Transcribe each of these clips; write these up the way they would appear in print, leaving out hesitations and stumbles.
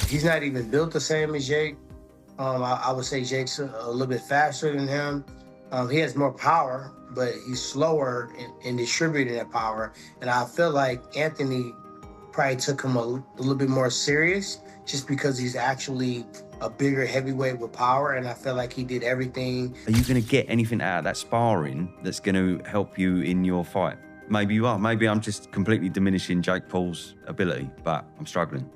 He's not even built the same as Jake. I would say Jake's a little bit faster than him. He has more power, but he's slower in distributing that power. And I feel like Anthony probably took him a little bit more serious just because he's actually a bigger heavyweight with power. And I feel like he did everything. Are you going to get anything out of that sparring that's going to help you in your fight? Maybe you are. Maybe I'm just completely diminishing Jake Paul's ability, but I'm struggling.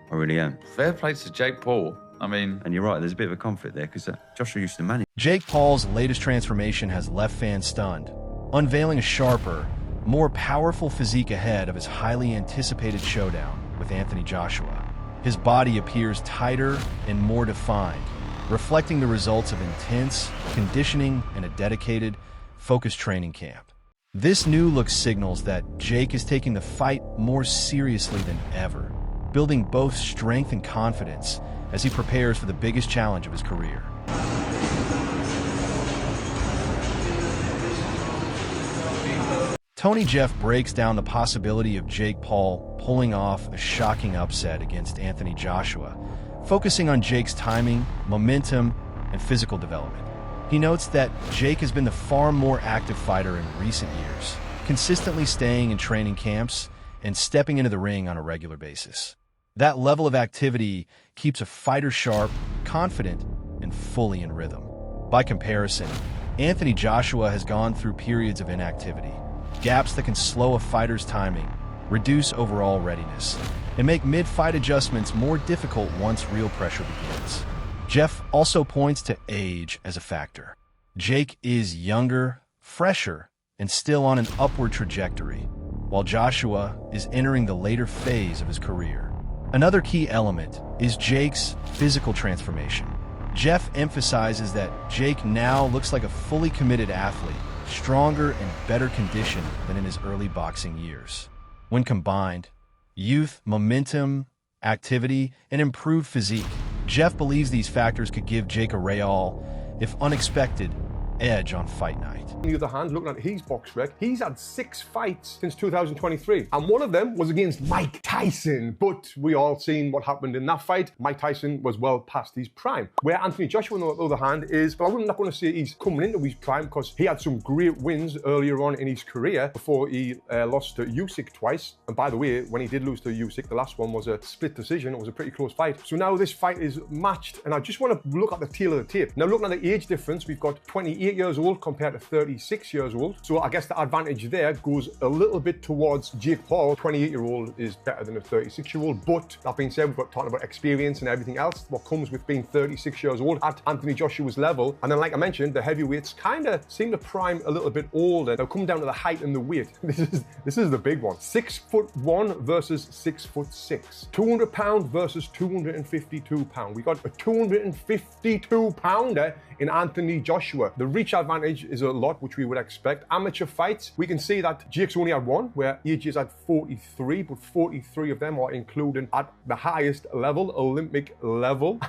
I really am. Fair play to Jake Paul. I mean... And you're right, there's a bit of a conflict there because Joshua used to manage. Jake Paul's latest transformation has left fans stunned, unveiling a sharper, more powerful physique ahead of his highly anticipated showdown with Anthony Joshua. His body appears tighter and more defined, reflecting the results of intense conditioning and a dedicated, focused training camp. This new look signals that Jake is taking the fight more seriously than ever, building both strength and confidence as he prepares for the biggest challenge of his career. Tony Jeff breaks down the possibility of Jake Paul pulling off a shocking upset against Anthony Joshua, focusing on Jake's timing, momentum, and physical development. He notes that Jake has been the far more active fighter in recent years, consistently staying in training camps and stepping into the ring on a regular basis. That level of activity keeps a fighter sharp, confident, and fully in rhythm. By comparison, Anthony Joshua has gone through periods of inactivity, gaps that can slow a fighter's timing, reduce overall readiness, and make mid-fight adjustments more difficult once real pressure begins. Jeff also points to age as a factor. Jake is younger, fresher, and still on an upward trajectory, while Joshua is entering the later phase of his career. Another key element is Jake's physical transformation. Jeff emphasizes that Jake now looks like a fully committed athlete, stronger and better conditioned than in his early boxing years. When combined, youth, momentum, activity, and improved physique, Jeff believes these factors could give Jake a real, if unexpected, edge on fight night. On the other hand, looking at his box rec, he's had 6 fights since 2023, and one of them was against Mike Tyson. But we all seen what happened in that fight. Mike Tyson was well past his prime. Where Anthony Joshua, on the other hand, is, well, I'm not going to say he's coming into his prime because he had some great wins earlier on in his career before he lost to Usyk twice. And by the way, when he did lose to Usyk, the last one was a split decision. It was a pretty close fight. So now this fight is matched, and I just want to look at the tail of the tape. Now, looking at the age difference, we've got 28 years old compared to 36 years old. So I guess the advantage there goes a little bit towards Jake Paul. 28-year-old is better than a 36-year-old. But that being said, we've got talking about experience and everything else, what comes with being 36 years old at Anthony Joshua's level. And then, like I mentioned, the heavyweights kind of seem to prime a little bit older. Now, come down to the height and the weight. This is the big one. 6'1" versus 6'6". 200 pound versus 252 pound. We got a 252 pounder in Anthony Joshua. The reach advantage is a lot, which we would expect. Amateur fights, we can see that Jake's only had one, where AJ's had 43, but 43 of them are including at the highest level, Olympic level.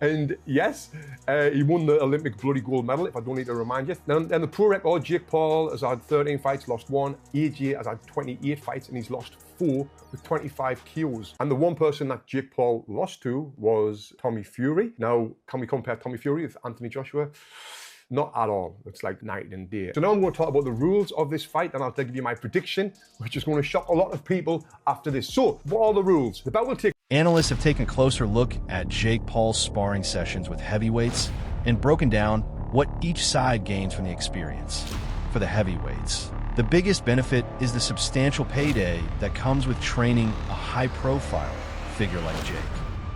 And yes, he won the Olympic bloody gold medal, if I don't need to remind you. Then the pro record, Jake Paul has had 13 fights, lost 1. AJ has had 28 fights and he's lost 4 with 25 KOs. And the one person that Jake Paul lost to was Tommy Fury. Now, can we compare Tommy Fury with Anthony Joshua? Not at all. It's like night and day. So now I'm going to talk about the rules of this fight, and I'll give you my prediction, which is going to shock a lot of people after this. So, what are the rules? The bout will take... Analysts have taken a closer look at Jake Paul's sparring sessions with heavyweights and broken down what each side gains from the experience. For the heavyweights, the biggest benefit is the substantial payday that comes with training a high-profile figure like Jake.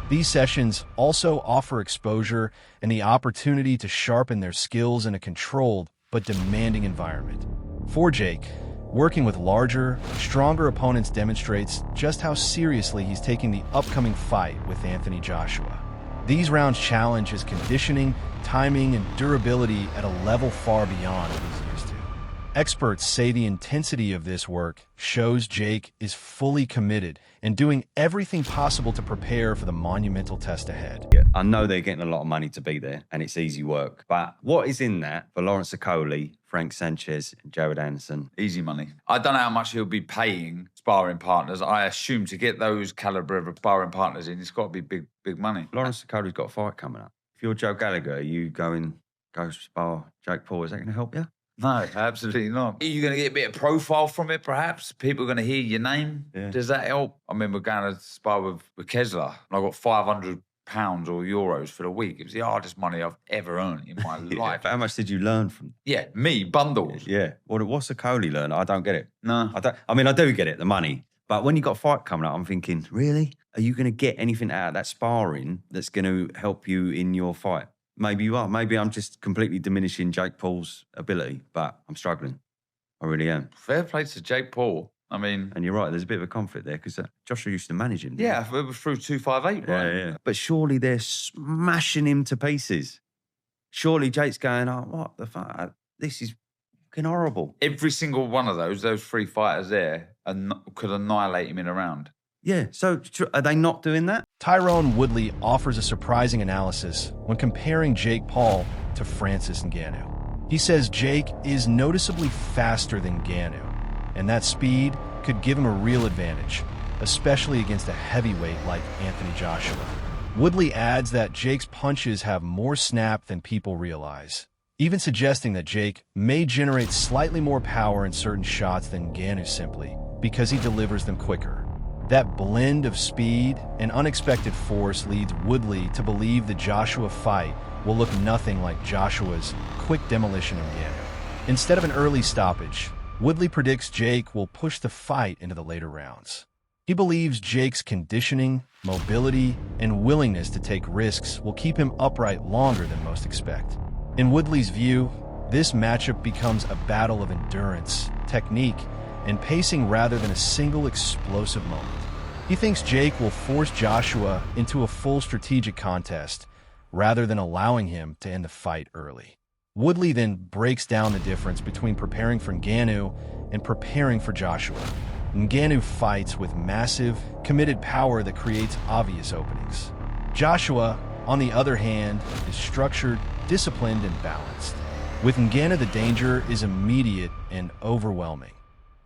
These sessions also offer exposure and the opportunity to sharpen their skills in a controlled but demanding environment. For Jake, working with larger, stronger opponents demonstrates just how seriously he's taking the upcoming fight with Anthony Joshua. These rounds challenge his conditioning, timing, and durability at a level far beyond what he's used to. Experts say the intensity of this work shows Jake is fully committed and doing everything possible to prepare for the monumental test ahead. Yeah, I know they're getting a lot of money to be there, and it's easy work. But what is in that for Lawrence Okoli, Frank Sanchez, and Jared Anderson? Easy money. I don't know how much he'll be paying sparring partners. I assume to get those caliber of sparring partners in, it's got to be big money. Lawrence Okoli's got a fight coming up. If you're Joe Gallagher, you go spar Jake Paul. Is that going to help you? No, absolutely not. Are you going to get a bit of profile from it, perhaps? People are going to hear your name? Yeah. Does that help? I mean, we're going to spar with Kessler, and I got £500 or euros for the week. It was the hardest money I've ever earned in my life. How much did you learn from? Yeah, me, bundles. Yeah. What's Okoli learn? I don't get it. No. I do get it, the money. But when you got a fight coming up, I'm thinking, really? Are you going to get anything out of that sparring that's going to help you in your fight? Maybe you are. Maybe I'm just completely diminishing Jake Paul's ability, but I'm struggling. I really am. Fair play to Jake Paul. I mean... And you're right, there's a bit of a conflict there because Joshua used to manage him. Yeah, it was through 258, right? Yeah. But surely they're smashing him to pieces. Surely Jake's going, oh, what the fuck? This is fucking horrible. Every single one of those three fighters there could annihilate him in a round. Yeah, so are they not doing that? Tyrone Woodley offers a surprising analysis when comparing Jake Paul to Francis Ngannou. He says Jake is noticeably faster than Ngannou, and that speed could give him a real advantage, especially against a heavyweight like Anthony Joshua. Woodley adds that Jake's punches have more snap than people realize, even suggesting that Jake may generate slightly more power in certain shots than Ngannou simply because he delivers them quicker. That blend of speed and unexpected force leads Woodley to believe the Joshua fight will look nothing like Joshua's quick demolition of Ngannou. Instead of an early stoppage, Woodley predicts Jake will push the fight into the later rounds. He believes Jake's conditioning, mobility, and willingness to take risks will keep him upright longer than most expect. In Woodley's view, this matchup becomes a battle of endurance, technique, and pacing rather than a single explosive moment. He thinks Jake will force Joshua into a full strategic contest rather than allowing him to end the fight early. Woodley then breaks down the difference between preparing for Ngannou and preparing for Joshua. Ngannou fights with massive, committed power that creates obvious openings. Joshua, on the other hand, is structured, disciplined, and balanced. With Ngannou, the danger is immediate and overwhelming.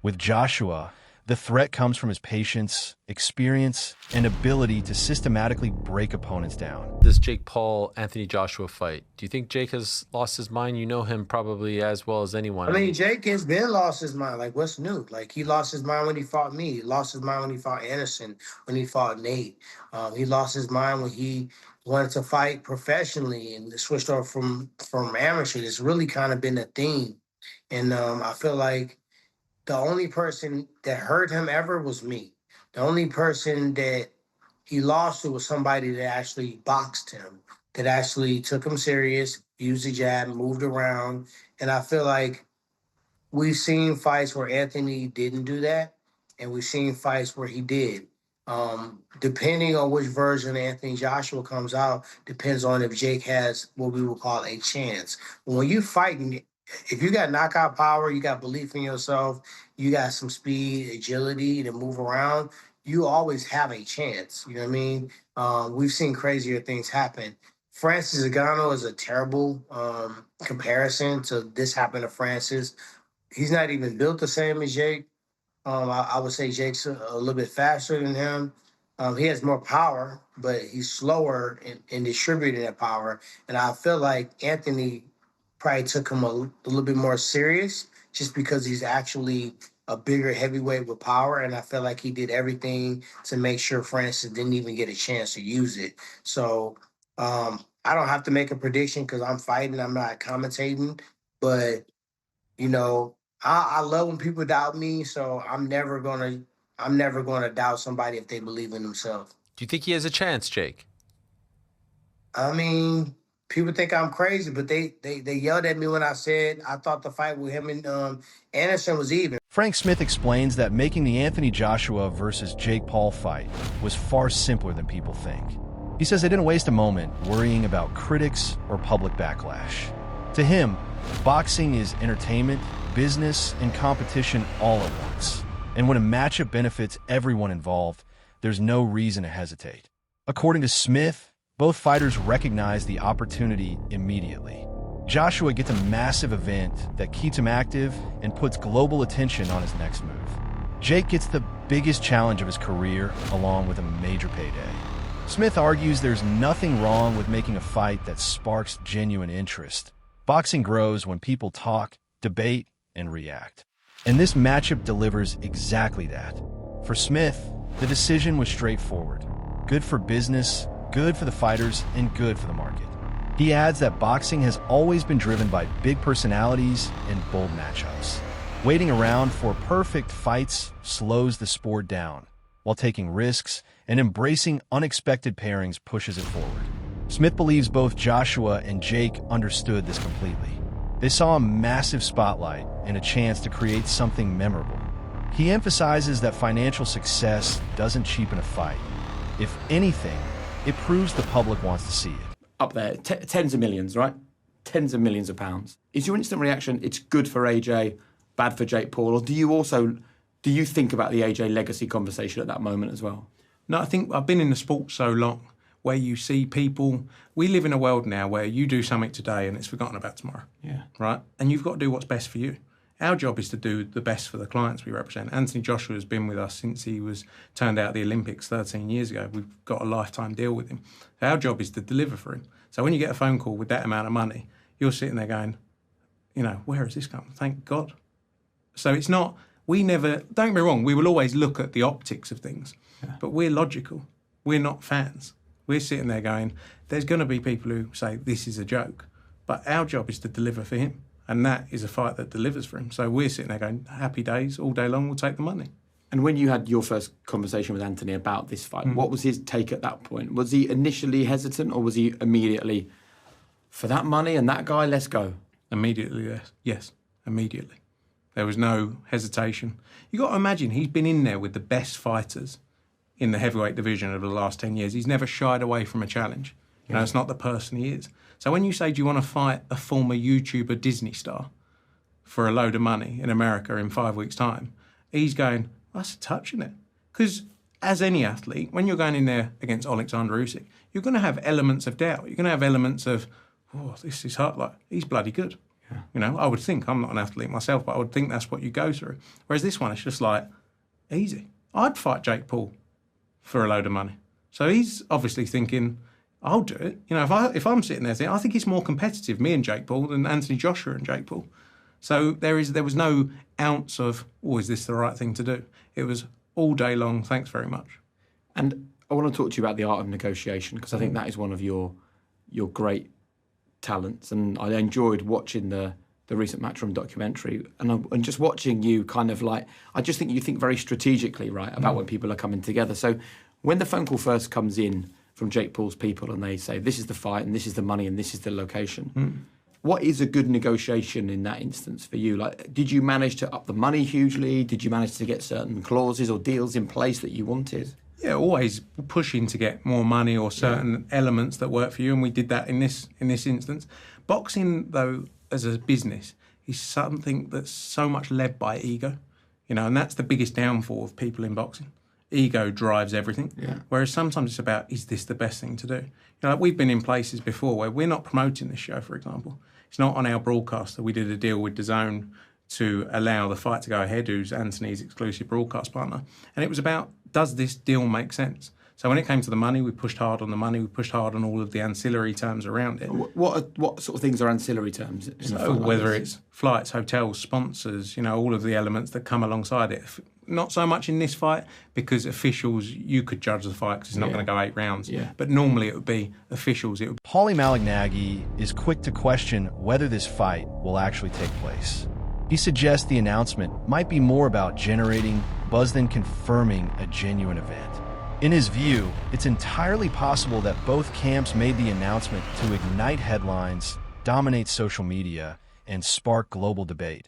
With Joshua, the threat comes from his patience, experience, and ability to systematically break opponents down. This Jake Paul-Anthony Joshua fight, do you think Jake has lost his mind? You know him probably as well as anyone. I mean, Jake has been lost his mind. Like, what's new? Like, he lost his mind when he fought me. He lost his mind when he fought Anderson, when he fought Nate. He lost his mind when he wanted to fight professionally and switched off from amateur. It's really kind of been a theme. And I feel like the only person that hurt him ever was me. The only person that he lost to was somebody that actually boxed him, that actually took him serious, used the jab, moved around. And I feel like we've seen fights where Anthony didn't do that, and we've seen fights where he did. Depending on which version Anthony Joshua comes out, depends on if Jake has what we would call a chance. When you fighting, if you got knockout power, you got belief in yourself, you got some speed, agility to move around, you always have a chance. You know what I mean? We've seen crazier things happen. Francis Ngannou is a terrible comparison to this happened to Francis. He's not even built the same as Jake. I would say Jake's a little bit faster than him. He has more power, but he's slower in distributing that power. And I feel like Anthony probably took him a little bit more serious just because he's actually a bigger heavyweight with power. And I feel like he did everything to make sure Francis didn't even get a chance to use it. So I don't have to make a prediction because I'm fighting. I'm not commentating. But, you know, I love when people doubt me. So I'm never gonna doubt somebody if they believe in themselves. Do you think he has a chance, Jake? I mean, people think I'm crazy, but they yelled at me when I said I thought the fight with him and Anderson was even. Frank Smith explains that making the Anthony Joshua versus Jake Paul fight was far simpler than people think. He says they didn't waste a moment worrying about critics or public backlash. To him, Boxing is entertainment, business, and competition all at once. And when a matchup benefits everyone involved, there's no reason to hesitate. According to Smith, both fighters recognize the opportunity immediately. Joshua gets a massive event that keeps him active and puts global attention on his next move. Jake gets the biggest challenge of his career, along with a major payday. Smith argues there's nothing wrong with making a fight that sparks genuine interest. Boxing grows when people talk, debate, and react. And this matchup delivers exactly that. For Smith, the decision was straightforward. Good for business, good for the fighters, and good for the market. He adds that boxing has always been driven by big personalities and bold matchups. Waiting around for perfect fights slows the sport down, while taking risks and embracing unexpected pairings pushes it forward. Smith believes both Joshua and Jake understood this completely. They saw a massive spotlight and a chance to create something memorable. He emphasizes that financial success doesn't cheapen a fight. If anything, it proves the public wants to see it. Up there, tens of millions, right? Tens of millions of pounds. Is your instant reaction, it's good for AJ, bad for Jake Paul, or do you think about the AJ legacy conversation at that moment as well? No, I think I've been in the sport so long where you see people, we live in a world now where you do something today and it's forgotten about tomorrow. Yeah. Right? And you've got to do what's best for you. Our job is to do the best for the clients we represent. Anthony Joshua has been with us since he was turned out at the Olympics 13 years ago. We've got a lifetime deal with him. Our job is to deliver for him. So when you get a phone call with that amount of money, you're sitting there going, where has this come? Thank God. So it's not, don't get me wrong, we will always look at the optics of things, but we're logical. We're not fans. We're sitting there going, there's going to be people who say this is a joke, but our job is to deliver for him. And that is a fight that delivers for him. So we're sitting there going, happy days, all day long, we'll take the money. And when you had your first conversation with Anthony about this fight, what was his take at that point? Was he initially hesitant or was he immediately, for that money and that guy, let's go? Immediately, yes, immediately. There was no hesitation. You've got to imagine, he's been in there with the best fighters in the heavyweight division over the last 10 years. He's never shied away from a challenge. It's not the person he is. So when you say, do you want to fight a former YouTuber Disney star for a load of money in America in 5 weeks' time, he's going, that's a touch, isn't it? Because as any athlete, when you're going in there against Alexander Usyk, you're going to have elements of doubt. You're going to have elements of, this is hard. Like, he's bloody good. Yeah. I would think, I'm not an athlete myself, but I would think that's what you go through. Whereas this one, it's just like, easy. I'd fight Jake Paul for a load of money. So he's obviously thinking, I'll do it. If I'm sitting there thinking, I think it's more competitive, me and Jake Paul, than Anthony Joshua and Jake Paul. So there was no ounce of, is this the right thing to do? It was all day long, thanks very much. And I want to talk to you about the art of negotiation, because I think that is one of your great talents. And I enjoyed watching the recent Matchroom documentary and just watching you kind of like, I just think you think very strategically, right, about when people are coming together. So when the phone call first comes in from Jake Paul's people and they say, this is the fight and this is the money and this is the location, what is a good negotiation in that instance for you? Like, did you manage to up the money hugely? Did you manage to get certain clauses or deals in place that you wanted? Yeah, always pushing to get more money or certain elements that work for you, and we did that in this instance. Boxing, though, as a business, is something that's so much led by ego, and that's the biggest downfall of people in boxing. Ego drives everything. Yeah. Whereas sometimes it's about, is this the best thing to do? Like we've been in places before where we're not promoting this show, for example. It's not on our broadcaster. We did a deal with DAZN to allow the fight to go ahead, who's Anthony's exclusive broadcast partner. And it was about, does this deal make sense? So when it came to the money, we pushed hard on the money. We pushed hard on all of the ancillary terms around it. What sort of things are ancillary terms? So whether it's flights, hotels, sponsors, all of the elements that come alongside it. Not so much in this fight, because officials, you could judge the fight because it's not going to go 8 rounds. Yeah. But normally it would be officials. Paulie Malignaggi is quick to question whether this fight will actually take place. He suggests the announcement might be more about generating buzz than confirming a genuine event. In his view, it's entirely possible that both camps made the announcement to ignite headlines, dominate social media, and spark global debate,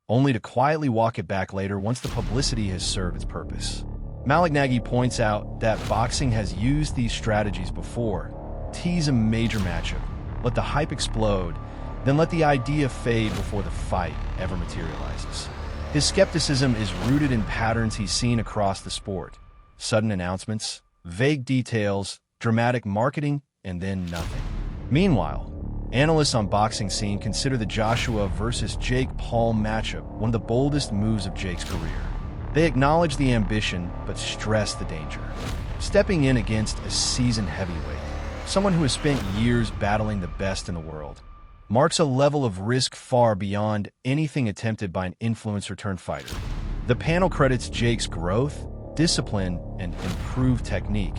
only to quietly walk it back later once the publicity has served its purpose. Malignaggi points out that boxing has used these strategies before: tease a major matchup, let the hype explode, then let the idea fade before the fight ever materializes. His skepticism is rooted in patterns he's seen across the sport. Sudden announcements, vague details, dramatic marketing, and then nothing. Meanwhile, analysts on Boxing Scene consider the Joshua versus Jake Paul matchup one of the boldest moves of Jake's career. They acknowledge the ambition, but stress the danger. Stepping in against a seasoned heavyweight, someone who has spent years battling the best in the world, marks a level of risk far beyond anything attempted by an influencer-turned-fighter. The panel credits Jake's growth, discipline, and improved technique,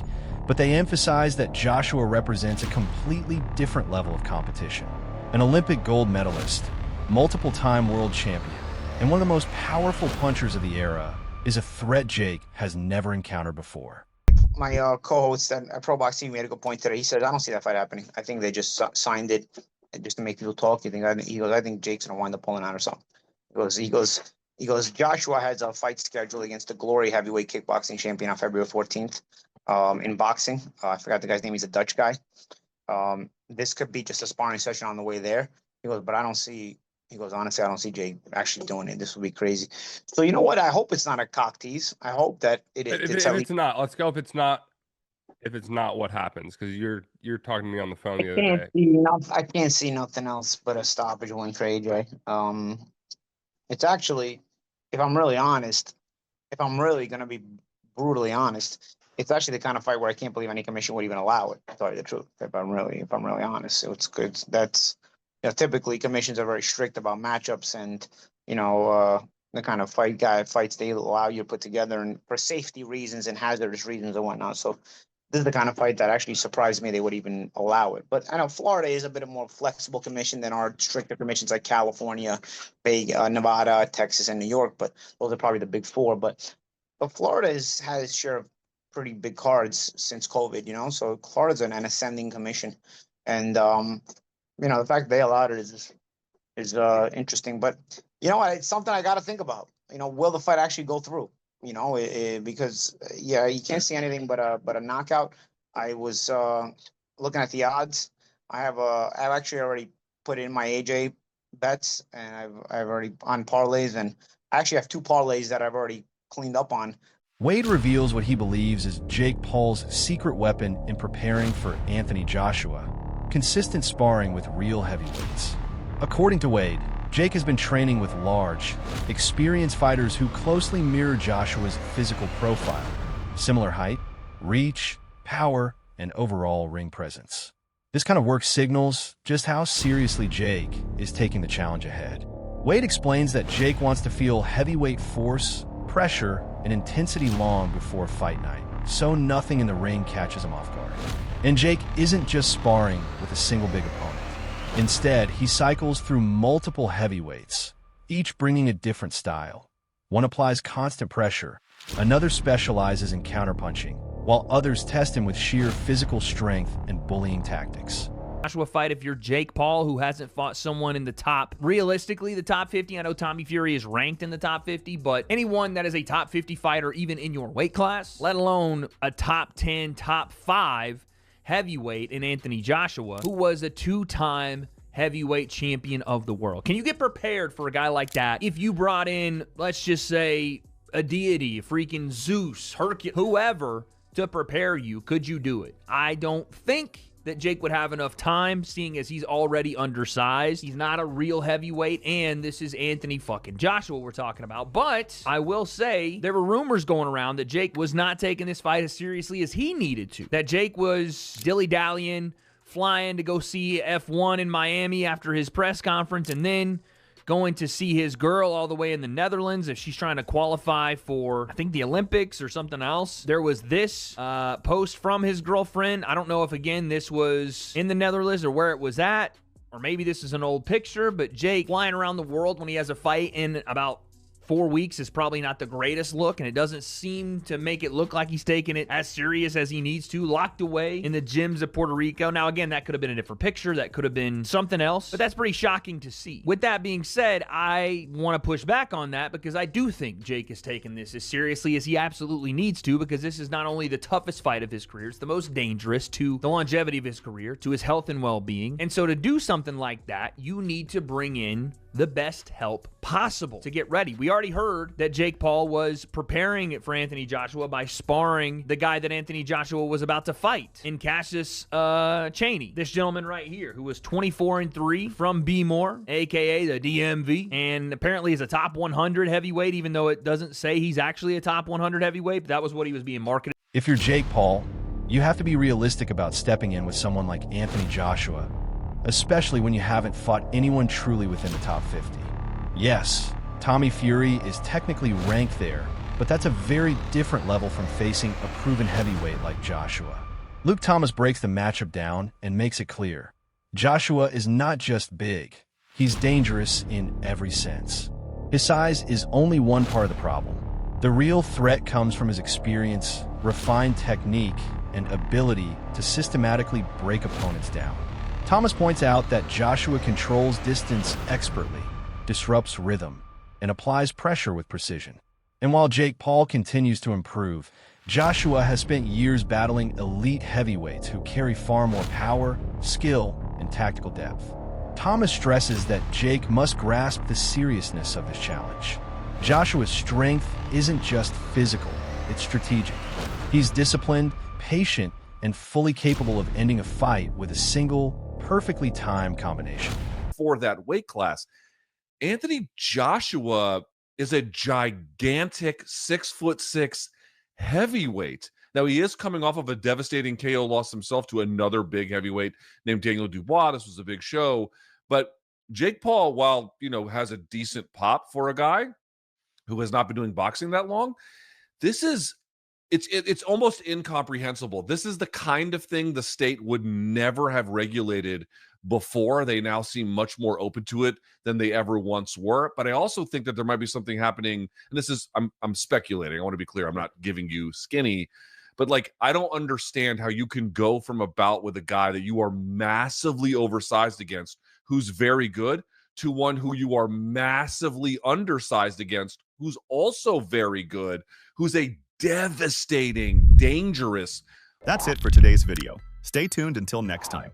but they emphasize that Joshua represents a completely different level of competition. An Olympic gold medalist, multiple-time world champion, and one of the most powerful punchers of the era is a threat Jake has never encountered before. My co-host at Pro Boxing made a good point today. He said, I don't see that fight happening. I think they just signed it just to make people talk. He goes, I think Jake's going to wind up pulling out or something. He goes, Joshua has a fight scheduled against the Glory heavyweight kickboxing champion on February 14th in boxing. I forgot the guy's name. He's a Dutch guy. This could be just a sparring session on the way there. He goes, but honestly, I don't see Jake actually doing it. This would be crazy. So you know what? I hope it's not a cock tease. I hope that it's not. Let's go if it's not what happens, because you're talking to me on the phone the other day. I can't see nothing else but a stoppage win for AJ. It's actually, if I'm really going to be brutally honest, it's actually the kind of fight where I can't believe any commission would even allow it. To tell you the truth, if I'm really honest, so it's good. That's, typically commissions are very strict about matchups and the kind of fights they allow you to put together, and for safety reasons and hazardous reasons and whatnot. So this is the kind of fight that actually surprised me they would even allow it. But I know Florida is a bit of a more flexible commission than our stricter commissions like California, Nevada, Texas, and New York. But those are probably the big four. But Florida has its share of pretty big cards since COVID, so Florida's an ascending commission. And, the fact they allowed it is interesting. But you know what? It's something I got to think about. Will the fight actually go through? Because you can't see anything but a knockout. I was looking at the odds. I've actually already put in my AJ bets, and I've already on parlays, and I actually have two parlays that I've already cleaned up on. Wade reveals what he believes is Jake Paul's secret weapon in preparing for Anthony Joshua: consistent sparring with real heavyweights. According to Wade, Jake has been training with large, experienced fighters who closely mirror Joshua's physical profile: similar height, reach, power, and overall ring presence. This kind of work signals just how seriously Jake is taking the challenge ahead. Wade explains that Jake wants to feel heavyweight force, pressure, and intensity long before fight night, so nothing in the ring catches him off guard. And Jake isn't just sparring with a single big opponent. Instead, he cycles through multiple heavyweights, each bringing a different style. One applies constant pressure, another specializes in counterpunching, while others test him with sheer physical strength and bullying tactics. Joshua fight, if you're Jake Paul, who hasn't fought someone in the top 50. I know Tommy Fury is ranked in the top 50, but anyone that is a top 50 fighter, even in your weight class, let alone a top 10, top 5 heavyweight in Anthony Joshua, who was a 2-time heavyweight champion of the world. Can you get prepared for a guy like that if you brought in, let's just say, a deity, a freaking Zeus, Hercules, whoever, to prepare you? Could you do it? I don't think that Jake would have enough time, seeing as he's already undersized. He's not a real heavyweight, and this is Anthony fucking Joshua we're talking about. But I will say there were rumors going around that Jake was not taking this fight as seriously as he needed to. That Jake was dilly-dallying, flying to go see F1 in Miami after his press conference, and then going to see his girl all the way in the Netherlands if she's trying to qualify for, I think, the Olympics or something else. There was this post from his girlfriend. I don't know if, again, this was in the Netherlands or where it was at, or maybe this is an old picture, but Jake flying around the world when he has a fight in about 4 weeks is probably not the greatest look, and it doesn't seem to make it look like he's taking it as serious as he needs to. Locked away in the gyms of Puerto Rico. Now, again, that could have been a different picture. That could have been something else, but that's pretty shocking to see. With that being said, I want to push back on that because I do think Jake is taking this as seriously as he absolutely needs to, because this is not only the toughest fight of his career, it's the most dangerous to the longevity of his career, to his health and well-being. And so to do something like that, you need to bring in the best help possible to get ready. We already heard that Jake Paul was preparing for Anthony Joshua by sparring the guy that Anthony Joshua was about to fight in Cassius Chaney. This gentleman right here, who was 24-3 from B-More, aka the DMV, and apparently is a top 100 heavyweight, even though it doesn't say he's actually a top 100 heavyweight, but that was what he was being marketed. If you're Jake Paul, you have to be realistic about stepping in with someone like Anthony Joshua, especially when you haven't fought anyone truly within the top 50. Yes, Tommy Fury is technically ranked there, but that's a very different level from facing a proven heavyweight like Joshua. Luke Thomas breaks the matchup down and makes it clear. Joshua is not just big, he's dangerous in every sense. His size is only one part of the problem. The real threat comes from his experience, refined technique, and ability to systematically break opponents down. Thomas points out that Joshua controls distance expertly, disrupts rhythm, and applies pressure with precision. And while Jake Paul continues to improve, Joshua has spent years battling elite heavyweights who carry far more power, skill, and tactical depth. Thomas stresses that Jake must grasp the seriousness of this challenge. Joshua's strength isn't just physical, it's strategic. He's disciplined, patient, and fully capable of ending a fight with a single, perfectly timed combination. For that weight class, Anthony Joshua is a gigantic 6'6" heavyweight. Now, he is coming off of a devastating KO loss himself to another big heavyweight named Daniel Dubois. This was a big show. But Jake Paul, while, has a decent pop for a guy who has not been doing boxing that long, it's almost incomprehensible. This is the kind of thing the state would never have regulated before. They now seem much more open to it than they ever once were. But I also think that there might be something happening, and this is, I'm speculating. I want to be clear. I'm not giving you skinny, but I don't understand how you can go from a bout with a guy that you are massively oversized against, who's very good, to one who you are massively undersized against, who's also very good, who's a devastating, dangerous. That's it for today's video. Stay tuned until next time.